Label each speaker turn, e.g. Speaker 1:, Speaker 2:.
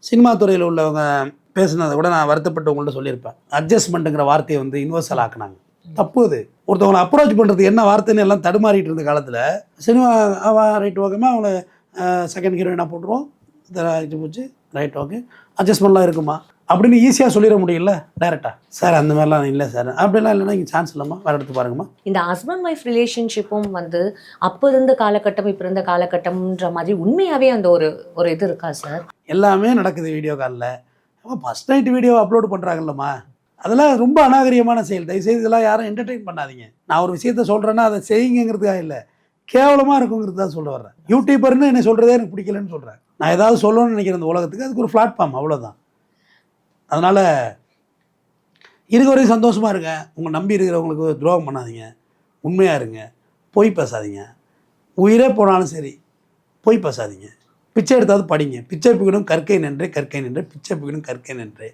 Speaker 1: Cinema துறையில் உள்ளவங்க பேசுனதை கூட நான் வருத்தப்பட்டு உங்கள்கிட்ட சொல்லியிருப்பேன். அட்ஜஸ்ட்மெண்ட்டுங்கிற வார்த்தையை வந்து யுனிவர்சல் ஆக்குனாங்க. தப்பு அது. ஒருத்தவங்களை அப்ரோச் பண்ணுறது என்ன வார்த்தைன்னு எல்லாம் தடுமாறிட்டு இருந்த காலத்தில் சினிமா ரைட் ஓகேமா அவங்கள செகண்ட் ஹீரோயினாக போட்டுருவோம், இது போச்சு ரைட் ஓகே, அட்ஜஸ்ட்மெண்ட்லாம் இருக்குமா அப்படின்னு ஈஸியாக சொல்லிட முடியல டேரெக்டாக. சார் அந்த மாதிரிலாம் இல்லை சார், அப்படிலாம் இல்லைன்னா இங்கே சான்ஸ் இல்லைம்மா, வேறு எடுத்து பாருங்கம்மா.
Speaker 2: இந்த ஹஸ்பண்ட் ஒய்ஃப் ரிலேஷன்ஷிப்பும் வந்து அப்போ இருந்த காலகட்டம் இப்போ இருந்த காலகட்டம்ன்ற மாதிரி உண்மையாகவே அந்த ஒரு இது இருக்கா சார்?
Speaker 1: எல்லாமே நடக்குது வீடியோ காலில். ஃபஸ்ட் நைட் வீடியோ அப்லோடு பண்ணுறாங்கல்லம்மா, அதெல்லாம் ரொம்ப அநாகரிகமான செயல். தயவுசெய்து இதெல்லாம் யாரும் என்டர்டெயின் பண்ணாதீங்க. நான் ஒரு விஷயத்த சொல்கிறேன்னா அதை செய்யுங்கிறதுக்காக இல்லை, கேவலமாக இருக்குங்கிறது தான் சொல்ல வர்றேன். யூடியூபர்னு என்னை சொல்கிறதே எனக்கு பிடிக்கலன்னு சொல்கிறேன். நான் ஏதாவது சொல்லணும்னு நினைக்கிறேன் இந்த உலகத்துக்கு, அதுக்கு ஒரு பிளாட்ஃபார்ம், அவ்வளோதான். அதனால் இருக்க வரைக்கும் சந்தோஷமாக இருங்க. உங்கள் நம்பி இருக்கிறவங்களுக்கு துரோகம் பண்ணாதீங்க, உண்மையாக இருங்க, பொய் பேசாதீங்க. உயிரே போனாலும் சரி பொய் பேசாதீங்க. பிச்சை எடுத்தாவது படிங்க. பிச்சை பிக்கணும் கற்கை நின்றே, கற்கை நின்றே பிச்சை பிக்கணும் கற்கை நின்றே.